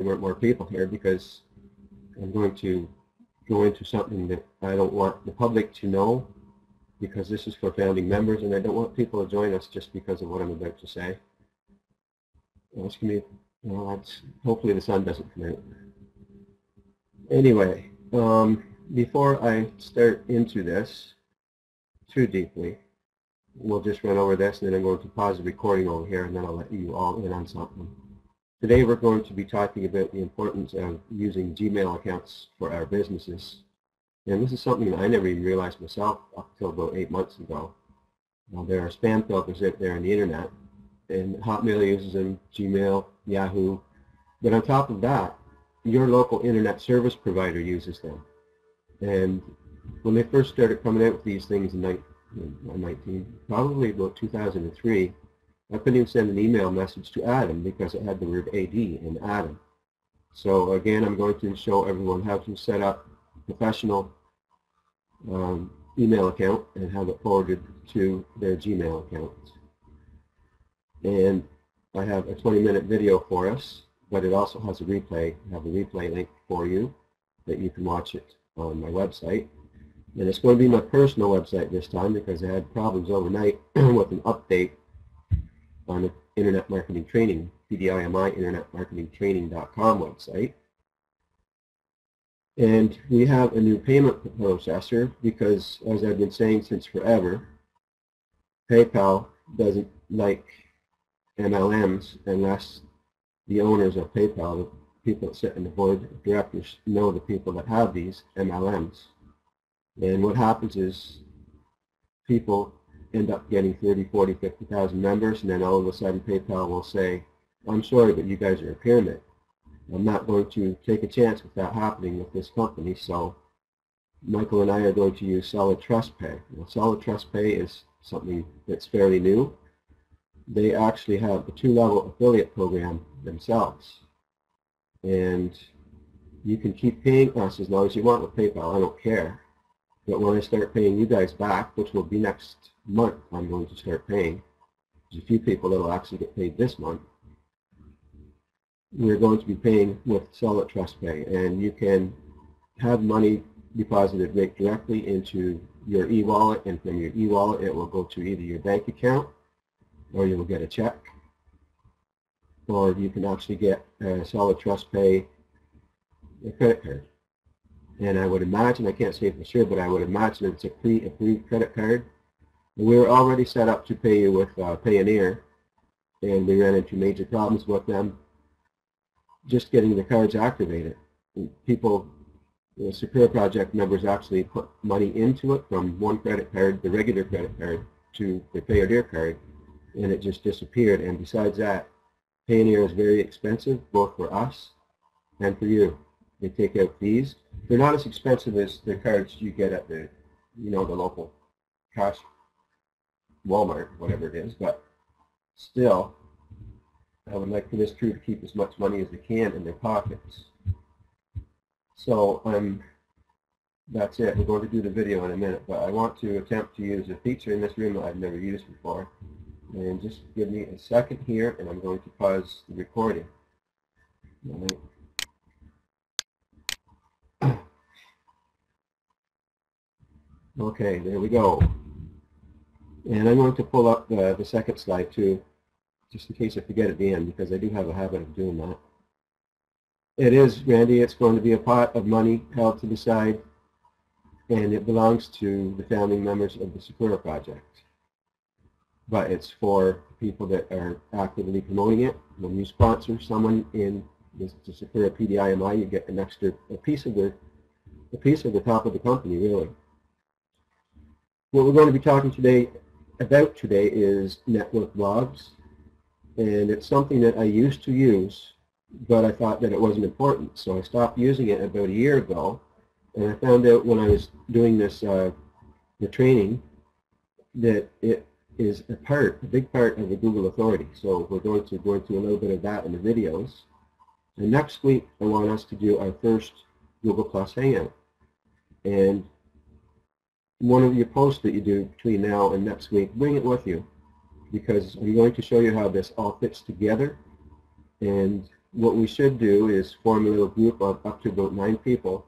there weren't more people here, because I'm going to go into something that I don't want the public to know, because this is for founding members, and I don't want people to join us just because of what I'm about to say. It's gonna be, well, hopefully the sun doesn't come out. Anyway, before I start into this too deeply, we'll just run over this, and then I'm going to pause the recording over here, and then I'll let you all in on something. Today we're going to be talking about the importance of using Gmail accounts for our businesses. And this is something that I never even realized myself up until about 8 months ago. There are spam filters out there on the internet, and Hotmail uses them, Gmail, Yahoo. But on top of that, your local internet service provider uses them. And when they first started coming out with these things in probably about 2003, I couldn't even send an email message to Adam because it had the word AD in Adam. So again, I'm going to show everyone how to set up professional email account and have it forwarded to their Gmail account. And I have a 20-minute video for us, but it also has a replay. I have a replay link for you that you can watch it on my website. And it's going to be my personal website this time because I had problems overnight with an update on the Internet Marketing Training, PDIMI InternetMarketingTraining.com website. And we have a new payment processor because, as I've been saying since forever, PayPal doesn't like MLMs unless the owners of PayPal, the people that sit in the board of directors, know the people that have these MLMs. And what happens is people end up getting 30, 40, 50,000 members, and then all of a sudden PayPal will say, I'm sorry, but you guys are a pyramid. I'm not going to take a chance with that happening with this company, so Michael and I are going to use Solid Trust Pay. Now, Solid Trust Pay is something that's fairly new. They actually have a 2-level affiliate program themselves. And you can keep paying us as long as you want with PayPal, I don't care. But when I start paying you guys back, which will be next month, I'm going to start paying. There's a few people that will actually get paid this month. We're going to be paying with Solid Trust Pay, and you can have money deposited right directly into your e-wallet, and from your e-wallet it will go to either your bank account, or you will get a check, or you can actually get a Solid Trust Pay a credit card. And I would imagine, I can't say for sure, but I would imagine it's a pre-approved credit card. And we were already set up to pay you with Payoneer, and we ran into major problems with them just getting the cards activated. And people, the Secure Project members actually put money into it from one credit card, the regular credit card, to the Payoneer card, and it just disappeared. And besides that, Payoneer is very expensive, both for us and for you. They take out fees. They're not as expensive as the cards you get at the, the local cash, Walmart, whatever it is, but still, I would like for this crew to keep as much money as they can in their pockets. So that's it. We're going to do the video in a minute, but I want to attempt to use a feature in this room that I've never used before. And just give me a second here, and I'm going to pause the recording. All right. Okay, there we go. And I'm going to pull up the second slide too, just in case I forget at the end, because I do have a habit of doing that. It is, Randy, it's going to be a pot of money held to the side, and it belongs to the founding members of the Sakura Project. But it's for people that are actively promoting it. When you sponsor someone in the Sakura PDIMI, you get an extra piece of the top of the company, really. What we're going to be talking about today is network blogs, and it's something that I used to use, but I thought that it wasn't important, so I stopped using it about a year ago, and I found out when I was doing this the training that it is a big part of the Google Authority. So we're going to go into a little bit of that in the videos. And next week I want us to do our first Google Plus Hangout, and one of your posts that you do between now and next week, bring it with you, because I'm going to show you how this all fits together, and what we should do is form a little group of up to about 9 people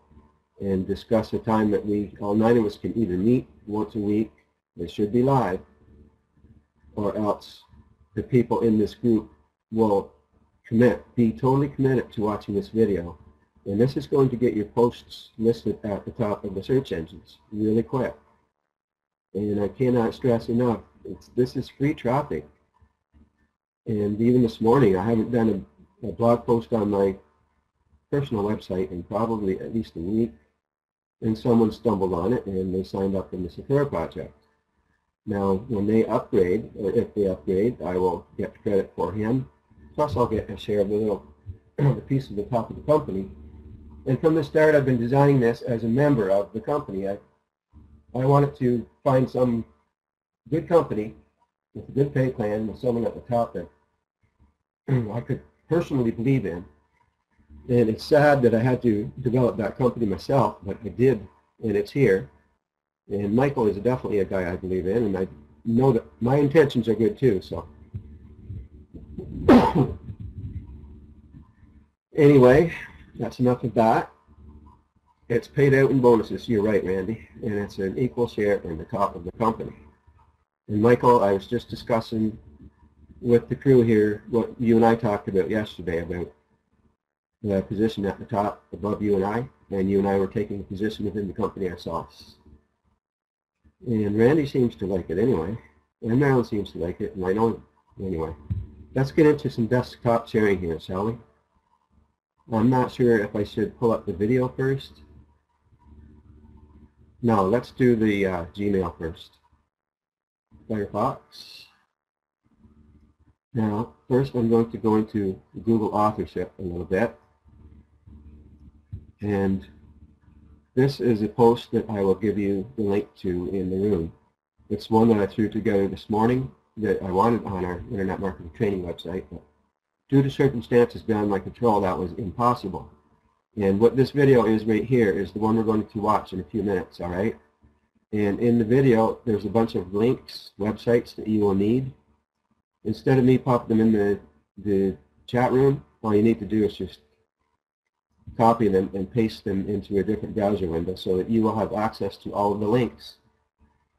and discuss a time that all 9 of us can either meet once a week, they should be live, or else the people in this group will be totally committed to watching this video. And this is going to get your posts listed at the top of the search engines really quick. And I cannot stress enough, this is free traffic. And even this morning, I haven't done a blog post on my personal website in probably at least a week. And someone stumbled on it and they signed up in the Sakura project. Now, when they upgrade, or if they upgrade, I will get credit for him. Plus, I'll get a share of the little the piece of the top of the company. And from the start, I've been designing this as a member of the company. I wanted to find some good company with a good pay plan, with someone at the top that I could personally believe in. And it's sad that I had to develop that company myself, but I did, and it's here. And Michael is definitely a guy I believe in, and I know that my intentions are good too. So anyway, that's enough of that. It's paid out in bonuses, you're right, Randy, and it's an equal share in the top of the company. And Michael, I was just discussing with the crew here what you and I talked about yesterday about the position at the top above you and I were taking a position within the company ourselves. And Randy seems to like it anyway, and Marilyn seems to like it, and I know anyway. Let's get into some desktop sharing here, shall we? I'm not sure if I should pull up the video first. No, let's do the Gmail first. Firefox. Now, first I'm going to go into Google Authorship a little bit. And this is a post that I will give you the link to in the room. It's one that I threw together this morning that I wanted on our Internet Marketing Training website, but due to circumstances beyond my control, that was impossible. And what this video is right here is the one we're going to watch in a few minutes, all right? And in the video, there's a bunch of links, websites that you will need. Instead of me popping them in the chat room, all you need to do is just copy them and paste them into a different browser window so that you will have access to all of the links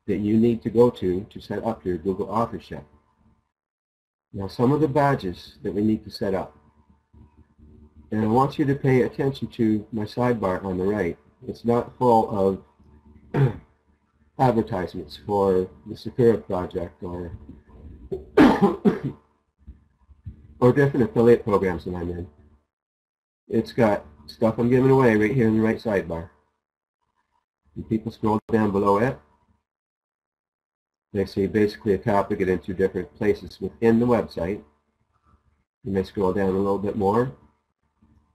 that you need to go to set up your Google Authorship. Now, some of the badges that we need to set up. And I want you to pay attention to my sidebar on the right. It's not full of advertisements for the Sakura project or or different affiliate programs that I'm in. It's got stuff I'm giving away right here in the right sidebar. And people scroll down below it. They see basically a topic in 2 different places within the website. And they scroll down a little bit more.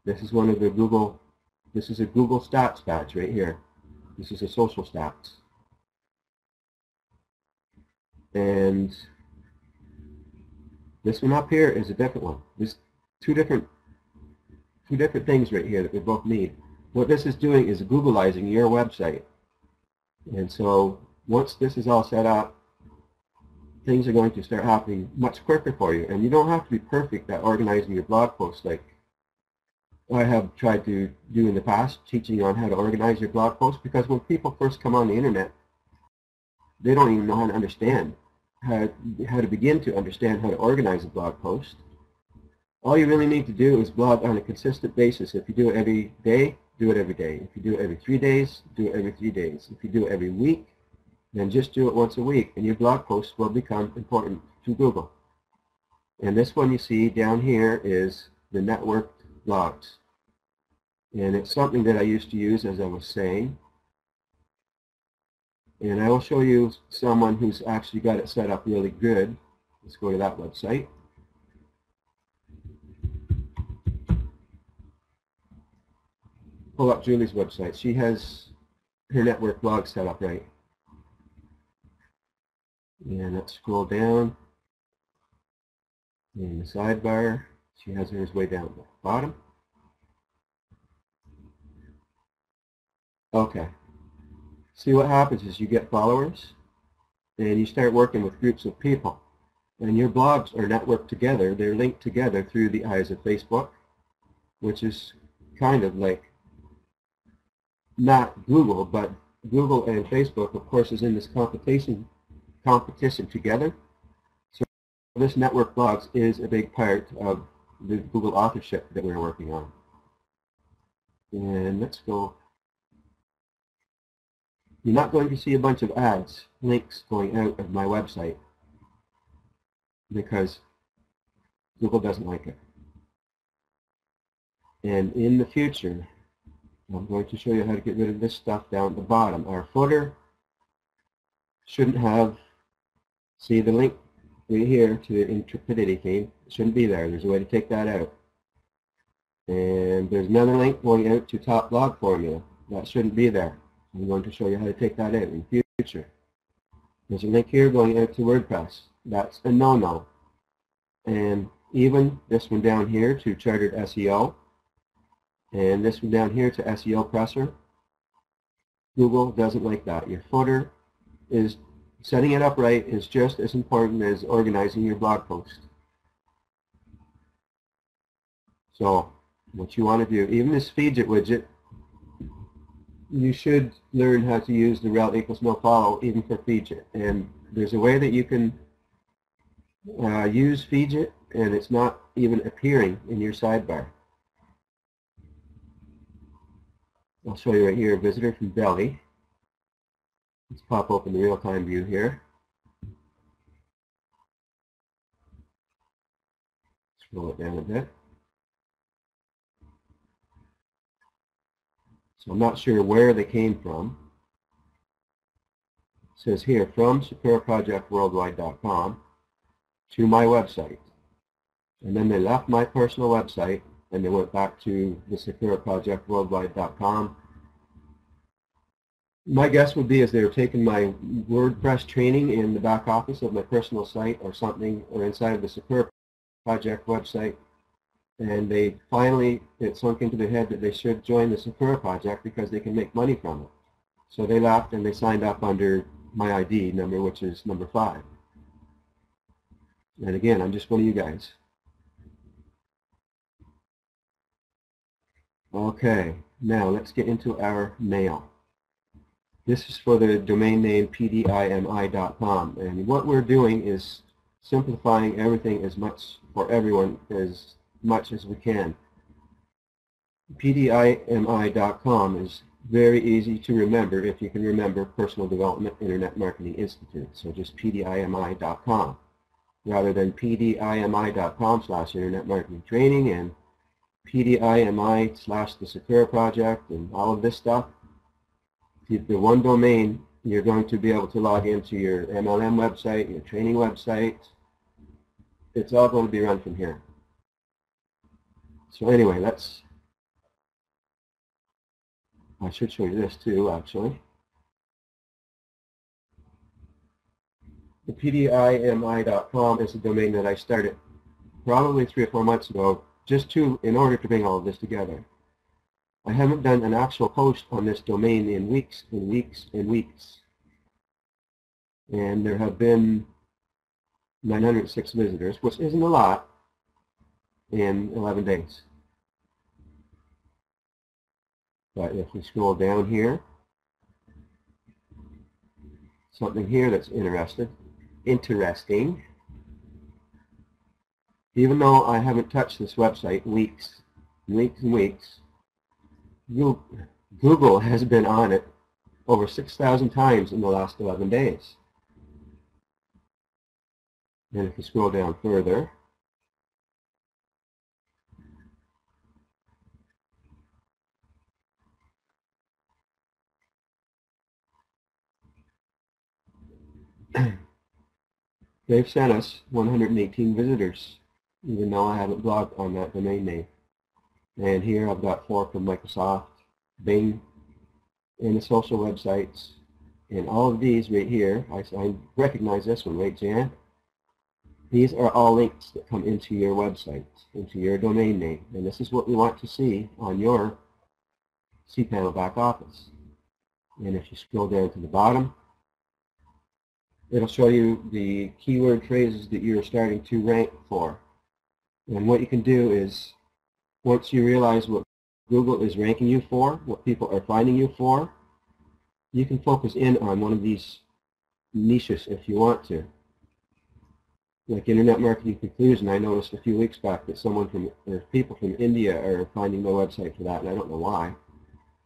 This is one of the Google, this is a Google Stats badge right here. This is a social stats. And this one up here is a different one. There's two different things right here that we both need. What this is doing is Googleizing your website. And so once this is all set up, things are going to start happening much quicker for you. And you don't have to be perfect at organizing your blog posts like I have tried to do in the past, teaching on how to organize your blog posts, because when people first come on the internet, they don't even know how to understand, how to begin to understand how to organize a blog post. All you really need to do is blog on a consistent basis. If you do it every day, do it every day. If you do it every 3 days, do it every 3 days. If you do it every week, then just do it once a week, and your blog posts will become important to Google. And this one you see down here is the networked blogs. And it's something that I used to use, as I was saying. And I will show you someone who's actually got it set up really good. Let's go to that website. Pull up Julie's website. She has her network blog set up right. And let's scroll down. In the sidebar, she has hers way down at the bottom. Okay. See, what happens is you get followers and you start working with groups of people. And your blogs are networked together. They're linked together through the eyes of Facebook which is kind of like not Google, but Google and Facebook, of course, is in this competition together. So this network blogs is a big part of the Google Authorship that we're working on. And let's go. You're not going to see a bunch of ads, links going out of my website because Google doesn't like it. And in the future, I'm going to show you how to get rid of this stuff down at the bottom. Our footer shouldn't have, see the link right here to the Intrepidity theme, it shouldn't be there. There's a way to take that out. And there's another link going out to top blog formula. That shouldn't be there. I'm going to show you how to take that out in the future. There's a link here going out to WordPress. That's a no-no. And even this one down here to Chartered SEO, and this one down here to SEO Presser, Google doesn't like that. Your footer is, setting it up right is just as important as organizing your blog post. So what you want to do, even this Feedit widget, you should learn how to use the rel equals no follow even for Feedit. And there's a way that you can use Feedit and it's not even appearing in your sidebar. I'll show you right here, visitor from Delhi. Let's pop open the real-time view here. Scroll it down a bit. So I'm not sure where they came from. It says here, from SakuraProjectWorldwide.com to my website. And then they left my personal website and they went back to the SakuraProjectWorldwide.com. My guess would be is they were taking my WordPress training in the back office of my personal site or something, or inside of the Sakura Project website, and they finally, it sunk into their head that they should join the Sakura Project because they can make money from it. So they left and they signed up under my ID number, which is number 5. And again, I'm just one of you guys. Okay, now let's get into our mail. This is for the domain name PDIMI.com, and what we're doing is simplifying everything as much for everyone as much as we can. PDIMI.com is very easy to remember if you can remember Personal Development Internet Marketing Institute, so just PDIMI.com rather than PDIMI.com/Internet Marketing Training and PDIMI/the Sakura Project and all of this stuff. The one domain, you're going to be able to log into your MLM website, your training website. It's all going to be run from here. So anyway, I should show you this too, actually. The PDIMI.com is a domain that I started probably 3 or 4 months ago, just in order to bring all of this together. I haven't done an actual post on this domain in weeks and weeks and weeks. And there have been 906 visitors, which isn't a lot, in 11 days. But if we scroll down here, something here that's interesting. Even though I haven't touched this website in weeks and weeks and weeks, Google has been on it over 6,000 times in the last 11 days. And if you scroll down further, they've sent us 118 visitors, even though I haven't blogged on that domain name. And here I've got 4 from Microsoft, Bing, and the social websites. And all of these right here, I recognize this one, right, Jan? These are all links that come into your website, into your domain name. And this is what we want to see on your cPanel back office. And if you scroll down to the bottom, it'll show you the keyword phrases that you're starting to rank for. And what you can do is once you realize what Google is ranking you for, what people are finding you for, you can focus in on one of these niches if you want to. Like Internet Marketing Conclusion, I noticed a few weeks back that people from India are finding my website for that, and I don't know why.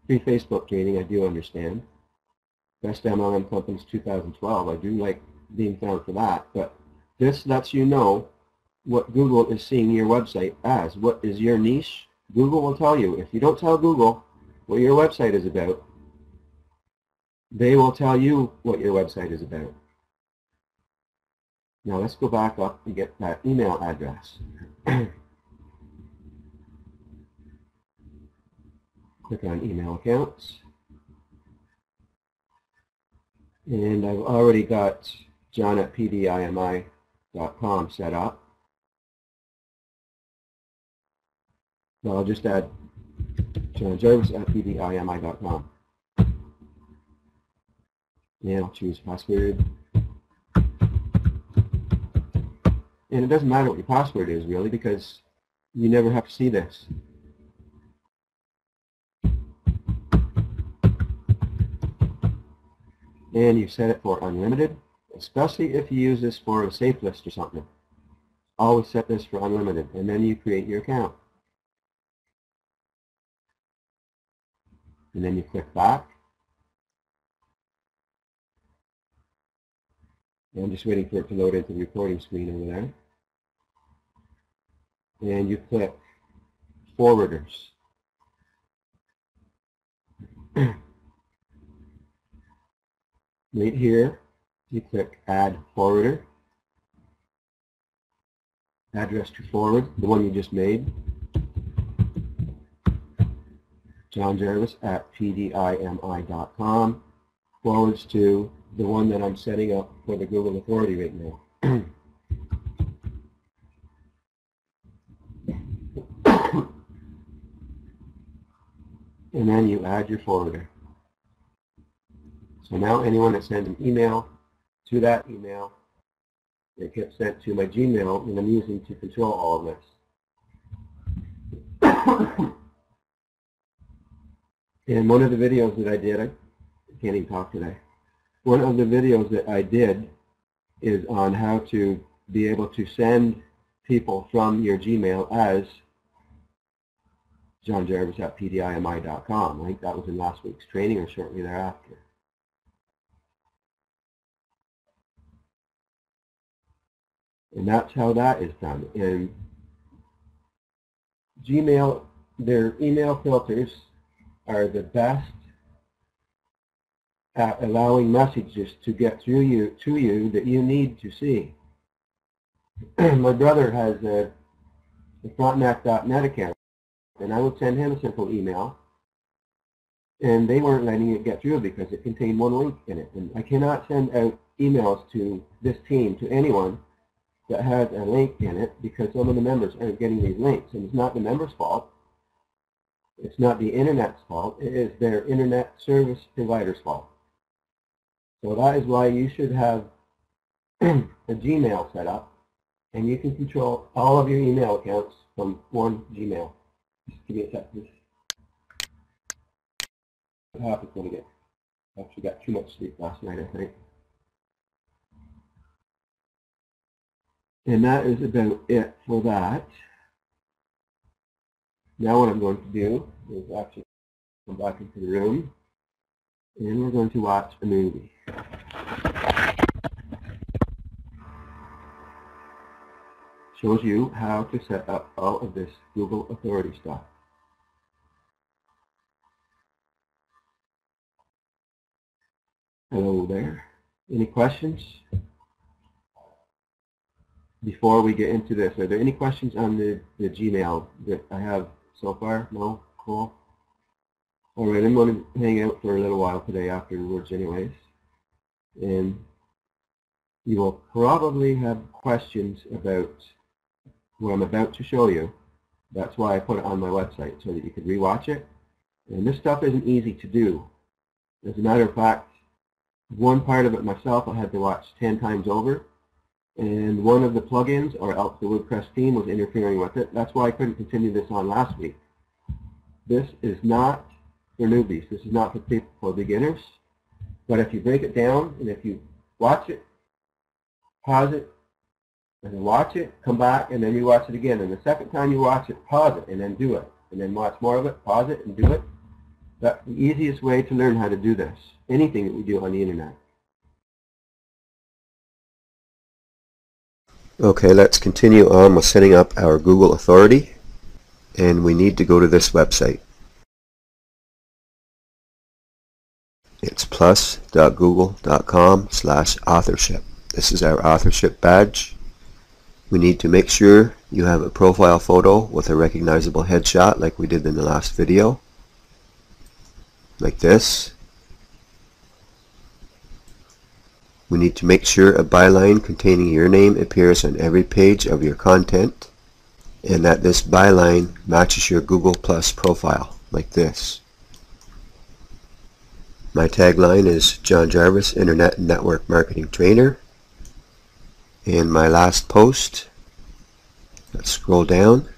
Free Facebook training, I do understand. Best MLM Companies 2012, I do like being found for that, but this lets you know what Google is seeing your website as. What is your niche? Google will tell you. If you don't tell Google what your website is about, they will tell you what your website is about. Now let's go back up and get that email address. Click on email accounts. And I've already got John at PDIMI.com set up. So I'll just add John Jarvis at PDIMI.com. And I'll choose password. And it doesn't matter what your password is really, because you never have to see this. And you set it for unlimited, especially if you use this for a safe list or something. Always set this for unlimited, and then you create your account. And then you click back. And I'm just waiting for it to load into the recording screen over there. And you click forwarders. Right here, you click add forwarder. Address to forward, the one you just made. John Jarvis at PDIMI.com forwards to the one that I'm setting up for the Google Authority right now. And then you add your forwarder. So now anyone that sends an email to that email, it gets sent to my Gmail, and I'm using to control all of this. And one of the videos that I did, I can't even talk today. One of the videos that I did is on how to be able to send people from your Gmail as John Jarvis at PDIMI.com. I think that was in last week's training or shortly thereafter. And that's how that is done. And Gmail, their email filters are the best at allowing messages to get to you that you need to see. My brother has a frontneck.net account, and I would send him a simple email, and they weren't letting it get through because it contained one link in it. And I cannot send out emails to this team, to anyone that has a link in it, because some of the members aren't getting these links. And it's not the members' fault. It's not the Internet's fault. It is their Internet service provider's fault. So that is why you should have a Gmail set up, and you can control all of your email accounts from one Gmail. Just give me a second. What happens when I actually got too much sleep last night, I think. And that is about it for that. Now what I'm going to do is actually come back into the room, and we're going to watch a movie. Shows you how to set up all of this Google Authority stuff. Hello there. Any questions? Before we get into this, are there any questions on the Gmail that I have so far? No? Cool. All right, I'm going to hang out for a little while today afterwards anyways. And you will probably have questions about what I'm about to show you. That's why I put it on my website, so that you could rewatch it. And this stuff isn't easy to do. As a matter of fact, one part of it myself I had to watch 10 times over, and one of the plugins or else the WordPress theme was interfering with it. That's why I couldn't continue this on last week. This is not for newbies. This is not for beginners. But if you break it down and if you watch it, pause it, and watch it, come back, and then you watch it again. And the second time you watch it, pause it, and then do it. And then watch more of it, pause it, and do it. That's the easiest way to learn how to do this. Anything that we do on the internet. Okay, let's continue on with setting up our Google Authority, and we need to go to this website. It's plus.google.com/authorship. This is our authorship badge. We need to make sure you have a profile photo with a recognizable headshot like we did in the last video, like this. We need to make sure a byline containing your name appears on every page of your content, and that this byline matches your Google Plus profile, like this. My tagline is John Jarvis, Internet and Network Marketing Trainer. And my last post, let's scroll down,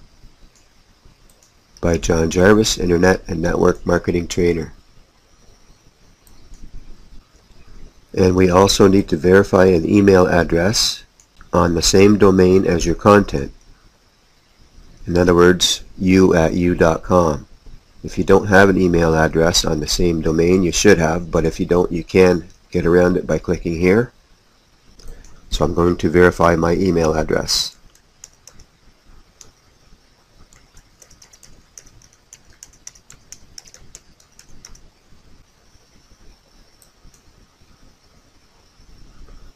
by John Jarvis, Internet and Network Marketing Trainer. And we also need to verify an email address on the same domain as your content. In other words, you@you.com. If you don't have an email address on the same domain, you should have, but if you don't, you can get around it by clicking here. So I'm going to verify my email address.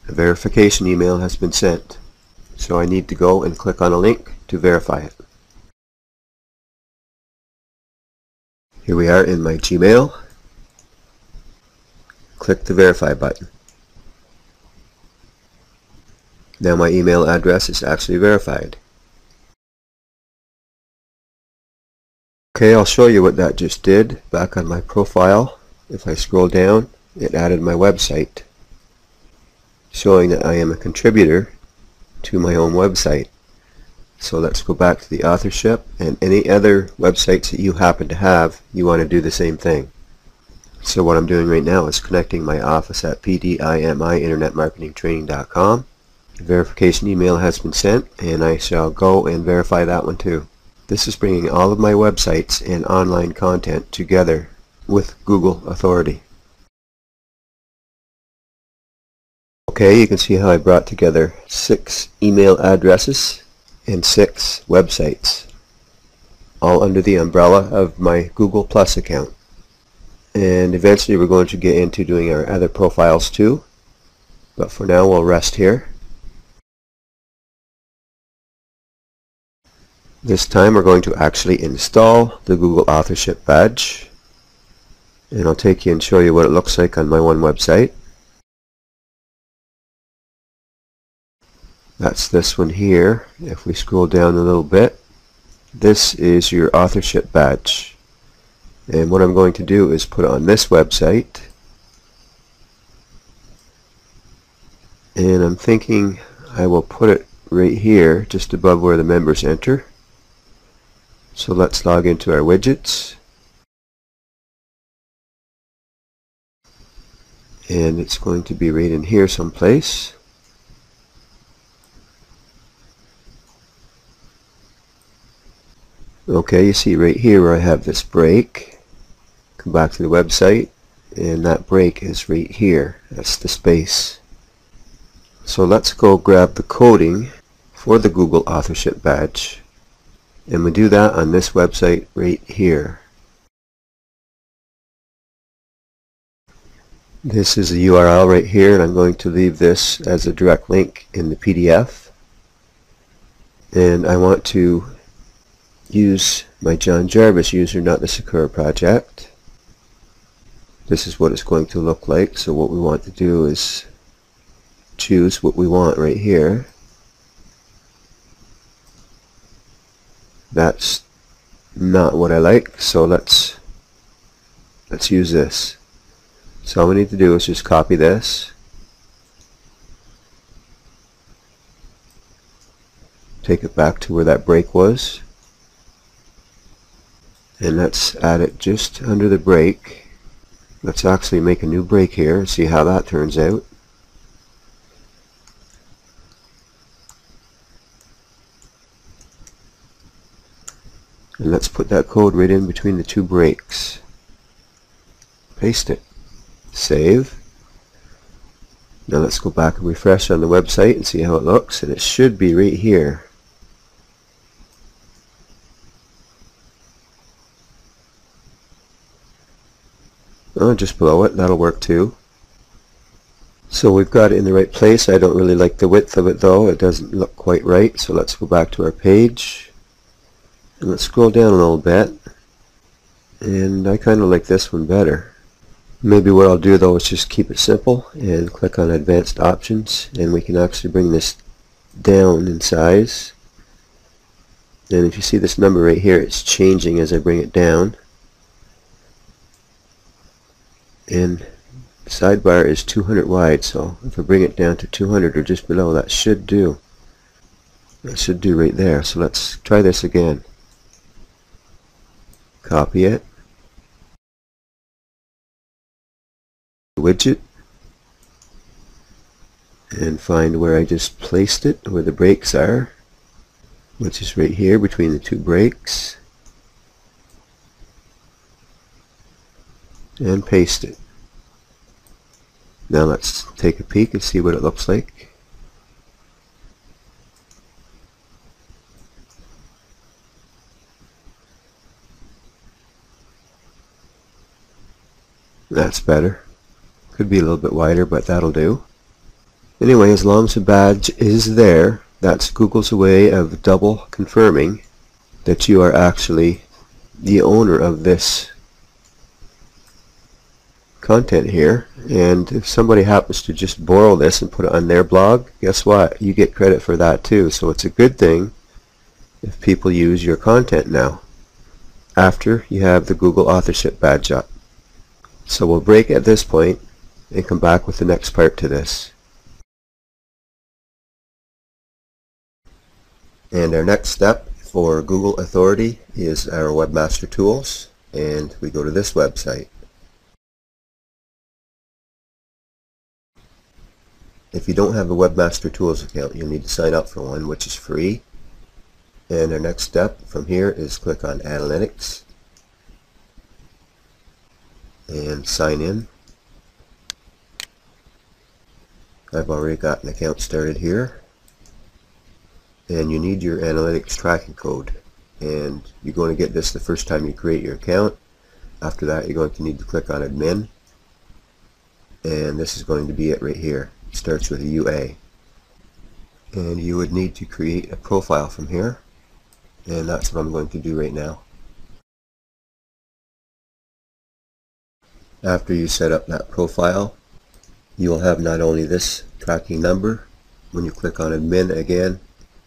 A verification email has been sent, so I need to go and click on a link to verify it. Here we are in my Gmail. Click the verify button. Now my email address is actually verified. Okay, I'll show you what that just did. Back on my profile, if I scroll down, it added my website, showing that I am a contributor to my own website. So let's go back to the authorship, and any other websites that you happen to have, you want to do the same thing. So what I'm doing right now is connecting my office at PDIMI internetmarketingtraining.com. The verification email has been sent, and I shall go and verify that one too. This is bringing all of my websites and online content together with Google Authority. Okay, you can see how I brought together 6 email addresses and 6 websites, all under the umbrella of my Google Plus account. And eventually we're going to get into doing our other profiles too, but for now we'll rest here. This time we're going to actually install the Google Authorship badge, and I'll take you and show you what it looks like on my one website. That's this one here. If we scroll down a little bit, this is your authorship badge. And what I'm going to do is put it on this website. And I'm thinking I will put it right here, just above where the members enter. So let's log into our widgets. And it's going to be right in here someplace. Okay, you see right here where I have this break. Come back to the website, and that break is right here. That's the space. So let's go grab the coding for the Google Authorship badge, and we do that on this website right here. This is the URL right here, and I'm going to leave this as a direct link in the PDF. And I want to use my John Jarvis user, not the Sakura project. This is what it's going to look like. So what we want to do is choose what we want right here. That's not what I like, so let's use this. So all we need to do is just copy this, take it back to where that break was, and let's add it just under the break. Let's actually make a new break here and see how that turns out. And let's put that code right in between the two breaks. Paste it. Save. Now let's go back and refresh on the website and see how it looks, and it should be right here. Oh, just below it, that'll work too. So we've got it in the right place. I don't really like the width of it though, it doesn't look quite right, so let's go back to our page and let's scroll down a little bit, and I kind of like this one better. Maybe what I'll do though is just keep it simple and click on advanced options, and we can actually bring this down in size. And if you see this number right here, it's changing as I bring it down. And the sidebar is 200 wide, so if I bring it down to 200 or just below, that should do. That should do right there. So let's try this again. Copy it. Widget. And find where I just placed it, where the breaks are, which is right here between the two breaks. And paste it. Now let's take a peek and see what it looks like. That's better. Could be a little bit wider, but that'll do. Anyway, as long as the badge is there, that's Google's way of double confirming that you are actually the owner of this content here. And if somebody happens to just borrow this and put it on their blog, guess what? You get credit for that too. So it's a good thing if people use your content now after you have the Google Authorship badge up. So we'll break at this point and come back with the next part to this. And our next step for Google Authority is our Webmaster Tools, and we go to this website. If you don't have a Webmaster Tools account, you'll need to sign up for one, which is free. And our next step from here is click on Analytics and sign in. I've already got an account started here. And you need your analytics tracking code, and you're going to get this the first time you create your account. After that, you're going to need to click on admin, and this is going to be it right here. It starts with a UA, and you would need to create a profile from here, and that's what I'm going to do right now. After you set up that profile, you will have not only this tracking number. When you click on admin again,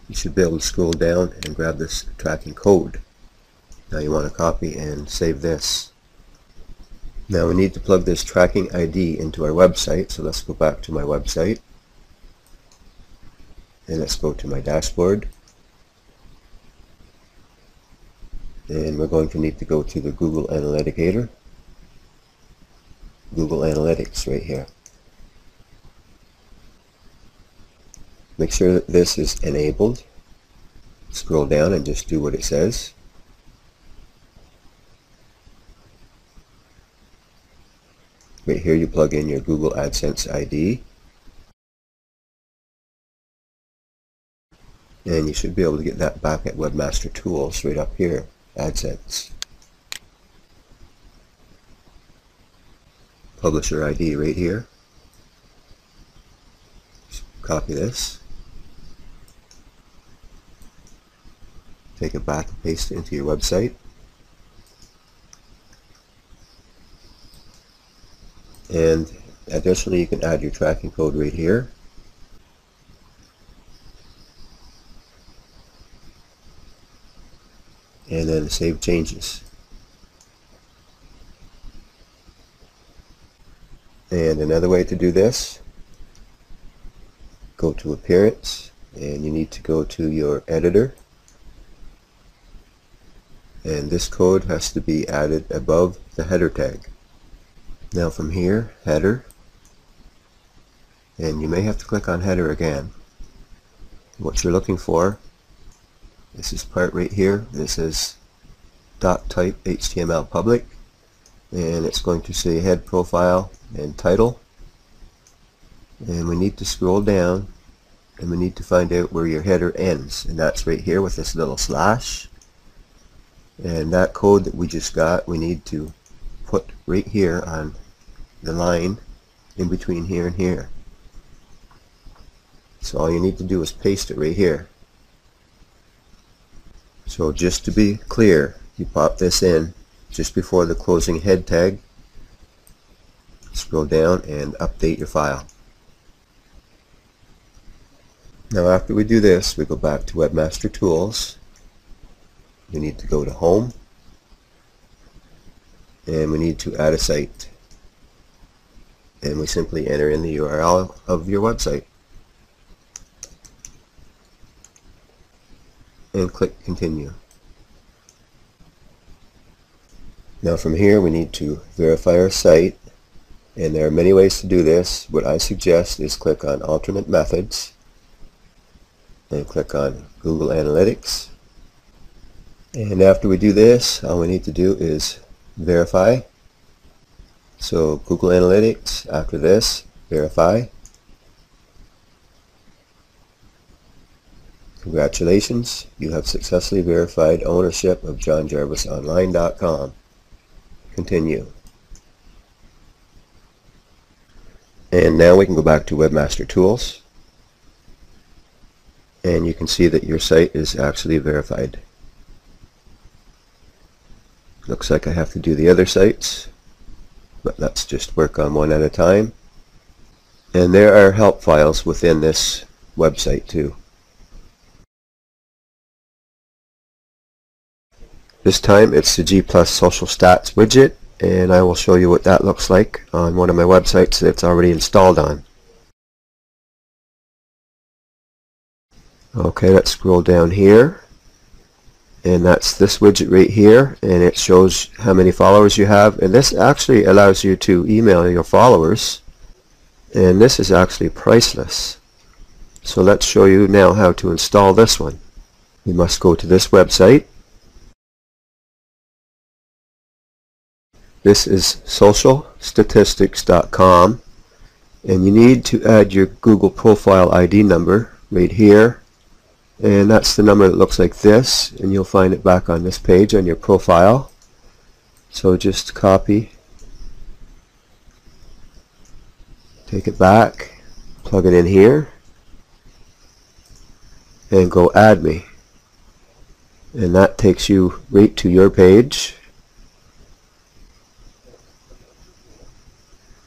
you should be able to scroll down and grab this tracking code. Now you want to copy and save this. Now we need to plug this tracking ID into our website, so let's go back to my website and let's go to my dashboard, and we're going to need to go to the Google Analyticator, Google Analytics right here. Make sure that this is enabled. Scroll down and just do what it says. Right here you plug in your Google AdSense ID. And you should be able to get that back at Webmaster Tools right up here, AdSense. Publisher ID right here. Just copy this. Take it back and paste it into your website. And additionally, you can add your tracking code right here. And then save changes. And another way to do this, go to Appearance, and you need to go to your editor, and this code has to be added above the header tag. Now from here, header, and you may have to click on header again. What you're looking for, this is part right here. This is .type HTML public, and it's going to say head profile and title, and we need to scroll down and we need to find out where your header ends, and that's right here with this little slash. And that code that we just got, we need to put right here on the line in between here and here. So all you need to do is paste it right here. So just to be clear, you pop this in just before the closing head tag, scroll down and update your file. Now after we do this, we go back to Webmaster Tools. We need to go to Home, and we need to add a site, and we simply enter in the URL of your website and click Continue. Now from here we need to verify our site, and there are many ways to do this. What I suggest is click on Alternate Methods and click on Google Analytics, and after we do this, all we need to do is verify. So Google Analytics, after this, verify. Congratulations, you have successfully verified ownership of johnjarvisonline.com. Continue. And now we can go back to Webmaster Tools, and you can see that your site is actually verified. Looks like I have to do the other sites, but let's just work on one at a time. And there are help files within this website too. This time it's the G+ Social Stats widget, and I will show you what that looks like on one of my websites that it's already installed on. Okay, let's scroll down here, and that's this widget right here, and it shows how many followers you have, and this actually allows you to email your followers, and this is actually priceless. So let's show you now how to install this one. We must go to this website. This is socialstatistics.com, and you need to add your Google profile ID number right here, and that's the number that looks like this, and you'll find it back on this page on your profile. So just copy, take it back, plug it in here, and go add me, and that takes you right to your page.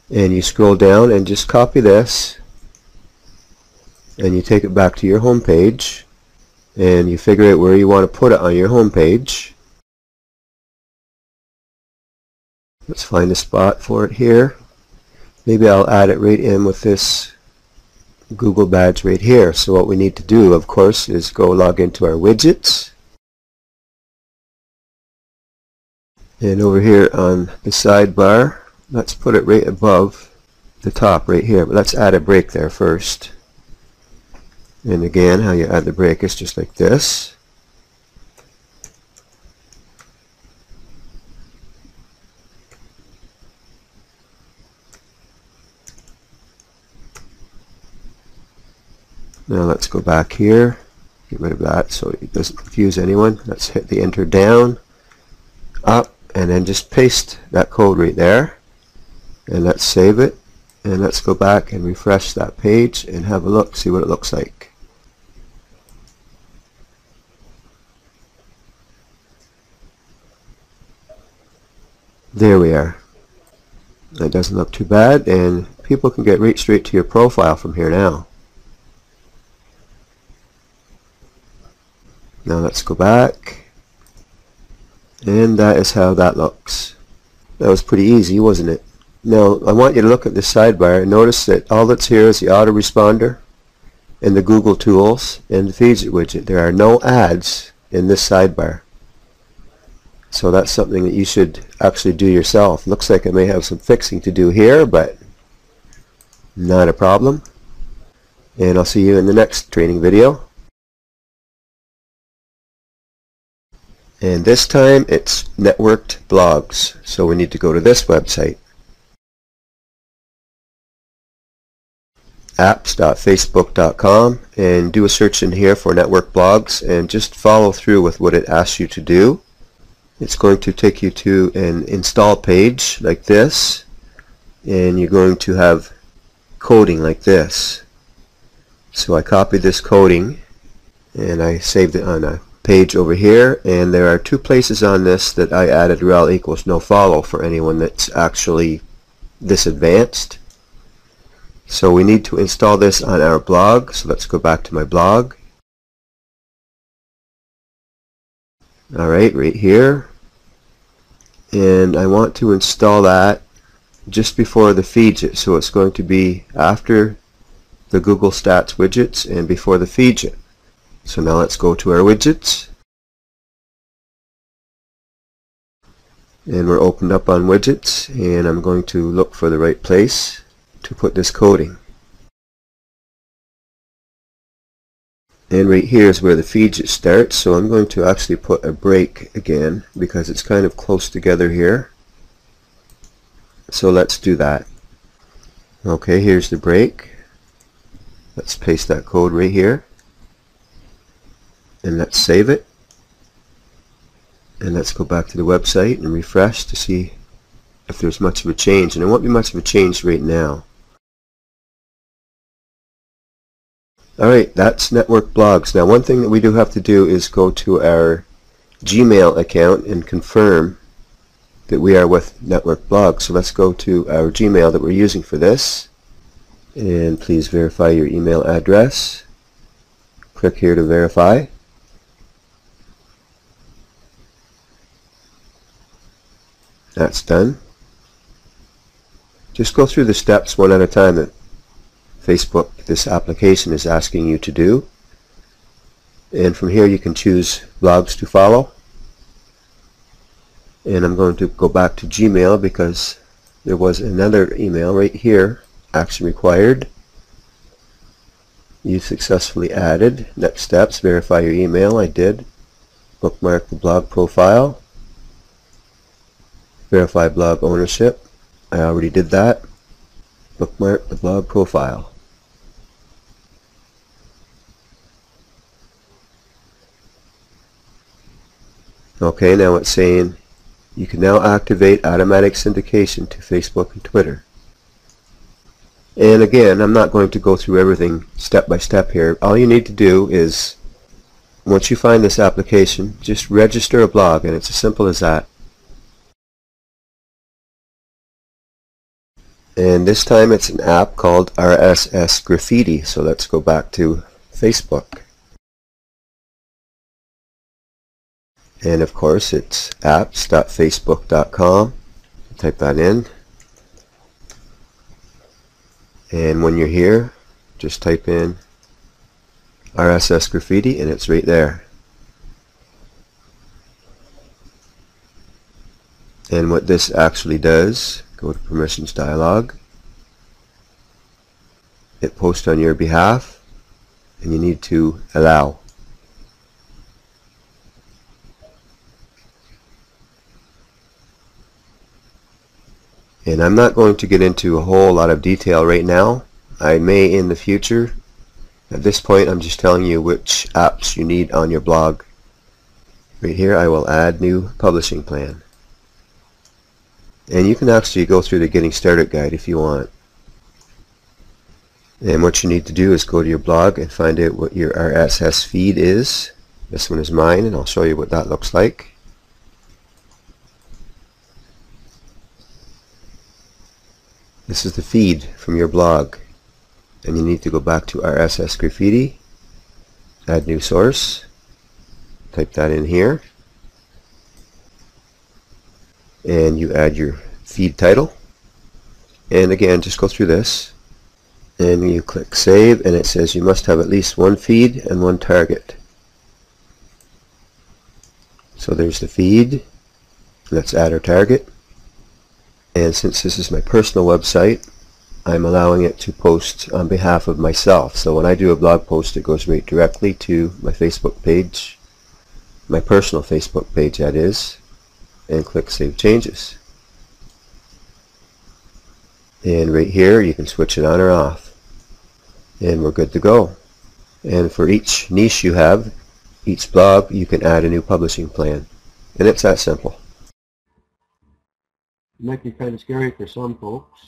And you scroll down and just copy this, and you take it back to your home page, and you figure out where you want to put it on your home page. Let's find a spot for it here. Maybe I'll add it right in with this Google badge right here. So what we need to do, of course, is go log into our widgets, and over here on the sidebar, let's put it right above the top right here, but let's add a break there first. And again, how you add the break is just like this. Now let's go back here, get rid of that so it doesn't confuse anyone. Let's hit the enter down, up, and then just paste that code right there. And let's save it, and let's go back and refresh that page and have a look, see what it looks like. There we are. That doesn't look too bad, and people can get right straight to your profile from here now. Now let's go back, and that is how that looks. That was pretty easy, wasn't it? Now I want you to look at the sidebar and notice that all that's here is the autoresponder, in the Google Tools and the Feeds widget, there are no ads in this sidebar. So that's something that you should actually do yourself. Looks like I may have some fixing to do here, but not a problem. And I'll see you in the next training video. And this time it's networked blogs. So we need to go to this website, apps.facebook.com, and do a search in here for network blogs and just follow through with what it asks you to do. It's going to take you to an install page like this, and you're going to have coding like this. So I copied this coding and I saved it on a page over here, and there are two places on this that I added rel equals no follow for anyone that's actually this advanced. So we need to install this on our blog, so let's go back to my blog. Alright, right here. And I want to install that just before the feedjet, so it's going to be after the Google Stats widgets and before the feedjet. So now let's go to our widgets. And we're opened up on widgets, and I'm going to look for the right place to put this coding. And right here is where the feedjet starts, so I'm going to actually put a break again because it's kind of close together here. So let's do that. Okay, here's the break. Let's paste that code right here. And let's save it. And let's go back to the website and refresh to see if there's much of a change. And there won't be much of a change right now. Alright, that's network blogs. Now one thing that we do have to do is go to our Gmail account and confirm that we are with network blogs. So let's go to our Gmail that we're using for this. And please verify your email address. Click here to verify. That's done. Just go through the steps one at a time that Facebook, this application, is asking you to do. And from here you can choose blogs to follow. And I'm going to go back to Gmail because there was another email right here, action required. You successfully added. Next steps, verify your email. I did. Bookmark the blog profile. Verify blog ownership. I already did that. Bookmark the blog profile. Okay, now it's saying you can now activate automatic syndication to Facebook and Twitter. And again, I'm not going to go through everything step by step here. All you need to do is, once you find this application, just register a blog, and it's as simple as that. And this time it's an app called RSS Graffiti. So let's go back to Facebook. And of course it's apps.facebook.com. Type that in. And when you're here, just type in RSS Graffiti and it's right there. And what this actually does, go to permissions dialog. It posts on your behalf and you need to allow. And I'm not going to get into a whole lot of detail right now. I may in the future. At this point I'm just telling you which apps you need on your blog. Right here I will add new publishing plan. And you can actually go through the getting started guide if you want. And what you need to do is go to your blog and find out what your RSS feed is. This one is mine, and I'll show you what that looks like. This is the feed from your blog, and you need to go back to RSS Graffiti, add new source, type that in here, and you add your feed title. And again, just go through this. and you click save, and it says you must have at least one feed and one target. So there's the feed. Let's add our target, and since this is my personal website, I'm allowing it to post on behalf of myself. So when I do a blog post, it goes right directly to my Facebook page, my personal Facebook page that is, and click Save Changes. And right here you can switch it on or off, and we're good to go. And for each niche you have, each blog, you can add a new publishing plan, and it's that simple. It might be kind of scary for some folks,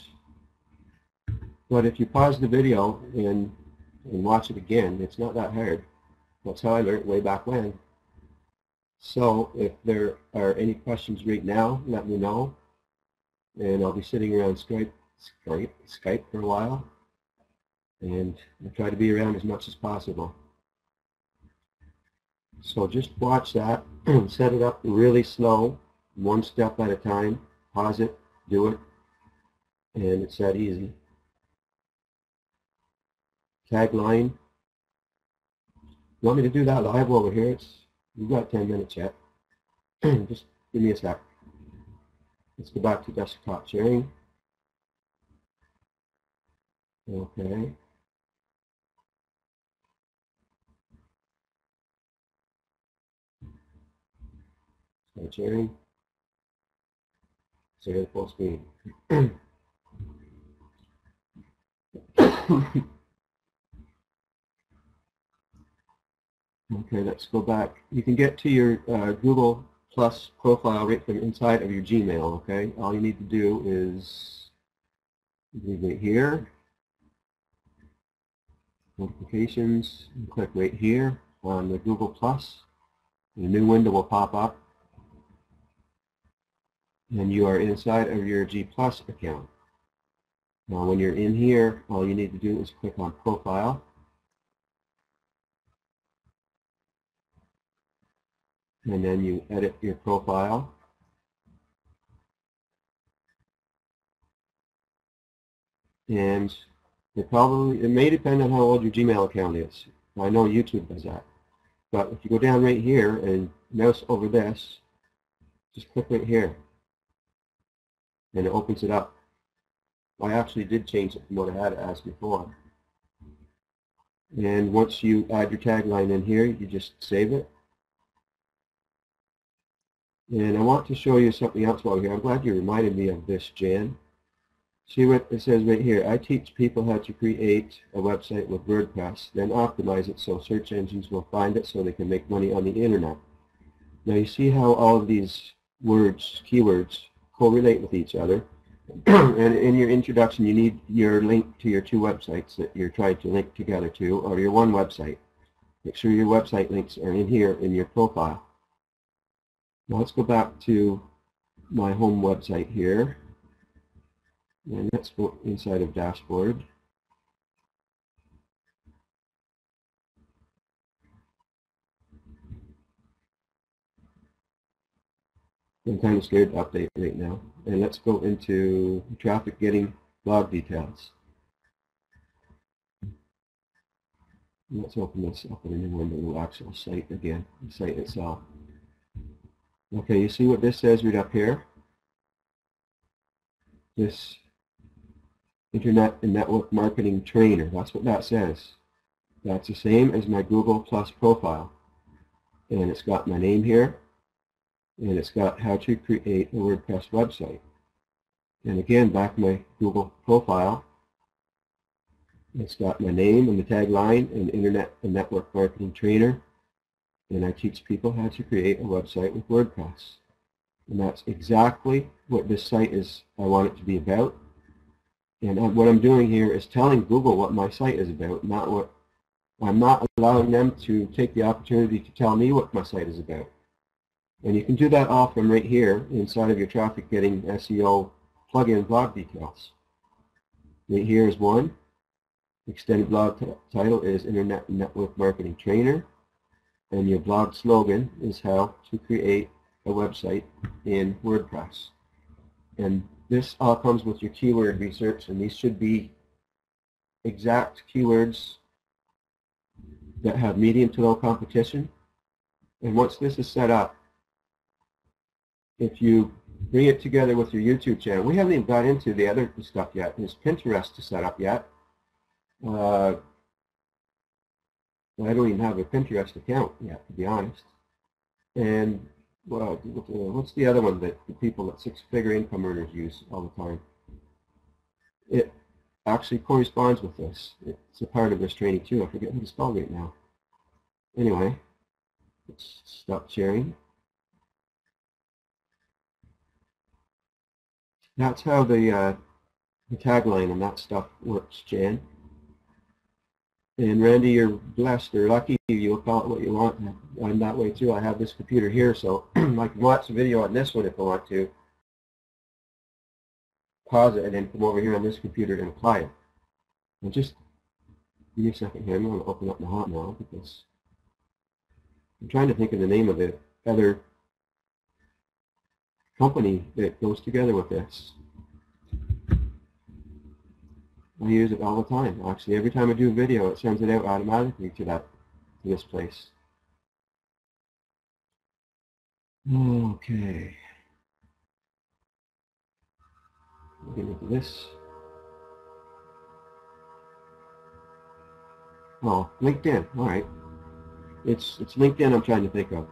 but if you pause the video and watch it again, it's not that hard. That's how I learned way back when. So if there are any questions right now, let me know, and I'll be sitting around Skype for a while, and I'll try to be around as much as possible. So just watch that, set it up really slow, one step at a time, pause it, do it, and it's that easy. Tagline. You want me to do that live over here? We've got 10 minutes yet. Just give me a sec. Let's go back to desktop sharing. Okay. Start sharing. Share the full screen. Okay, let's go back. You can get to your Google Plus profile right from inside of your Gmail, okay? All you need to do is leave right here, notifications, and click right here on the Google Plus. A new window will pop up, and you are inside of your G Plus account. Now when you're in here, all you need to do is click on Profile, and then you edit your profile. And it may depend on how old your Gmail account is. I know YouTube does that. But if you go down right here and mouse over this, just click right here, and it opens it up. I actually did change it from what I had it as before. And once you add your tagline in here, you just save it. And I want to show you something else while here. I'm glad you reminded me of this, Jan. See what it says right here. I teach people how to create a website with WordPress, then optimize it so search engines will find it so they can make money on the internet. Now you see how all of these words, keywords, correlate with each other. And in your introduction, you need your link to your two websites that you're trying to link together to, or your one website. Make sure your website links are in here in your profile. Now let's go back to my home website here. And let's go inside of Dashboard. I'm kind of scared to update right now. And let's go into traffic getting blog details. Let's open this up in a new window, the actual site again, the site itself. Okay, you see what this says right up here? This Internet and Network Marketing Trainer, that's what that says. That's the same as my Google Plus profile. And it's got my name here, and it's got how to create a WordPress website. And again, back my Google profile, it's got my name and the tagline and Internet and Network Marketing Trainer, and I teach people how to create a website with WordPress. And that's exactly what this site is, I want it to be about. And what I'm doing here is telling Google what my site is about, not what, I'm not allowing them to take the opportunity to tell me what my site is about. And you can do that all from right here inside of your traffic getting SEO plugin blog details. Right here is one. Extended blog title is Internet and Network Marketing Trainer. And your blog slogan is how to create a website in WordPress. And this all comes with your keyword research, and these should be exact keywords that have medium to low competition. And once this is set up, if you bring it together with your YouTube channel, we haven't even got into the other stuff yet. There's Pinterest to set up yet. I don't even have a Pinterest account yet, to be honest. And well, what's the other one that the people that six-figure income earners use all the time? It actually corresponds with this. It's a part of this training too. I forget what it's called right now. Anyway, let's stop sharing. That's how the tagline and that stuff works, Jan. And Randy, you're blessed or lucky. You'll call it what you want. I'm that way too. I have this computer here, so I can watch the video on this one if I want to. Pause it and then come over here on this computer and apply it. And just give me a second here. I'm going to open up the hot now because I'm trying to think of the name of the other company that goes together with this. I use it all the time. Actually, every time I do a video, it sends it out automatically to this place. Okay. We'll get into this. Oh, LinkedIn. All right. It's LinkedIn I'm trying to think of.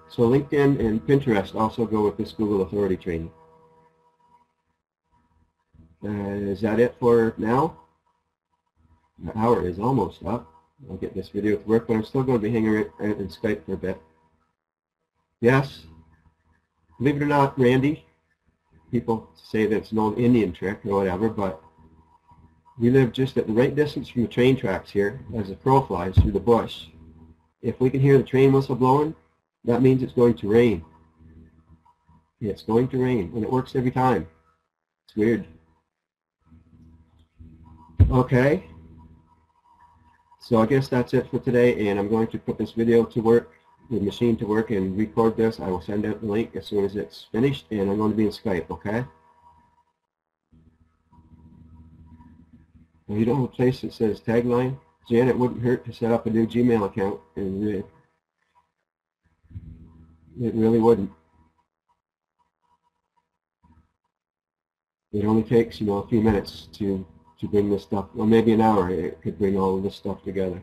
So LinkedIn and Pinterest also go with this Google Authority training. Is that it for now? The hour is almost up. I'll get this video to work, but I'm still going to be hanging out in Skype for a bit. Yes, believe it or not, Randy, people say that it's an old Indian trick or whatever, but we live just at the right distance from the train tracks here as the crow flies through the bush. If we can hear the train whistle blowing, that means it's going to rain. It's going to rain, and it works every time. It's weird. Okay, so I guess that's it for today, and I'm going to put this video to work, the machine to work, and record this. I will send out the link as soon as it's finished, and I'm going to be in Skype, okay? Well, you don't have a place that says tagline? Jan, it wouldn't hurt to set up a new Gmail account, and it really wouldn't. It only takes, a few minutes to bring this stuff, or maybe an hour, it could bring all of this stuff together.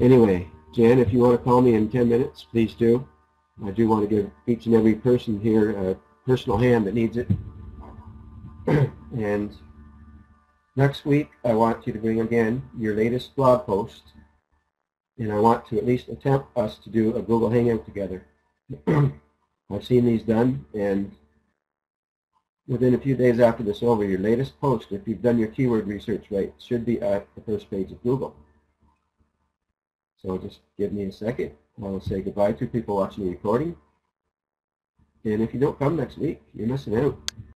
Anyway, Jan, if you want to call me in 10 minutes, please do. I do want to give each and every person here a personal hand that needs it. And next week, I want you to bring again your latest blog post, and I want to at least attempt us to do a Google Hangout together. I've seen these done, and within a few days after this over, your latest post, if you've done your keyword research right, should be at the first page of Google. So just give me a second. I'll say goodbye to people watching the recording. And if you don't come next week, you're missing out.